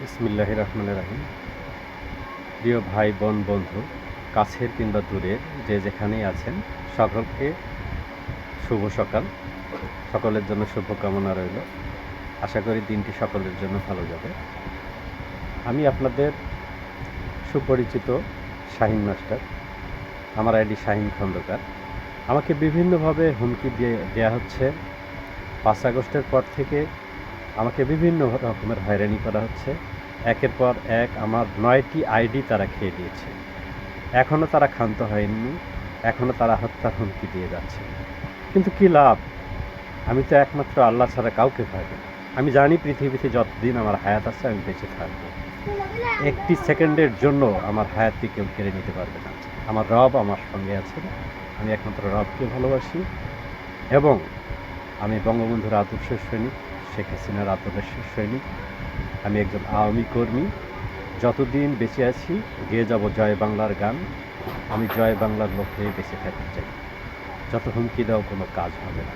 বিসমিল্লাহির রহমানির রহিম। প্রিয় ভাই বোন বন্ধু, কাছের কিংবা দূরের যে যেখানেই আছেন, সকলকে শুভ সকাল। সকলের জন্য শুভকামনা রইল। আশা করি দিনটি সকলের জন্য ভালো যাবে। আমি আপনাদের সুপরিচিত শাহিন মাস্টার। আমার আইডি শাহিন খন্দকার। আমাকে বিভিন্নভাবে হুমকি দেওয়া হচ্ছে। 5 আগস্টের পর থেকে আমাকে বিভিন্ন রকমের হয়রানি করা হচ্ছে। একের পর এক আমার 9টি আইডি তারা খেয়ে দিয়েছে। এখনও তারা ক্ষান্ত হয়নি, এখনও তারা হত্যার হুমকি দিয়ে যাচ্ছে। কিন্তু কী লাভ? আমি তো একমাত্র আল্লাহ ছাড়া কাউকে ভয় পাই না। আমি জানি পৃথিবীতে যতদিন আমার হায়াত আছে আমি বেঁচে থাকবো। একটি সেকেন্ডের জন্য আমার হায়াতকে কেউ কেড়ে নিতে পারবে না। আমার রব আমার সঙ্গে আছেন। আমি একমাত্র রবকে ভালোবাসি এবং আমি বঙ্গবন্ধুর আদর্শের সৈনিক, শেখ হাসিনার আদর্শের সৈনিক। আমি একজন আওয়ামী কর্মী। যতদিন বেঁচে আছি গেয়ে যাব জয় বাংলার গান। আমি জয় বাংলার লোক হয়ে বেঁচে থাকতে চাই। যত হুমকি দাও কোনো কাজ হবে না।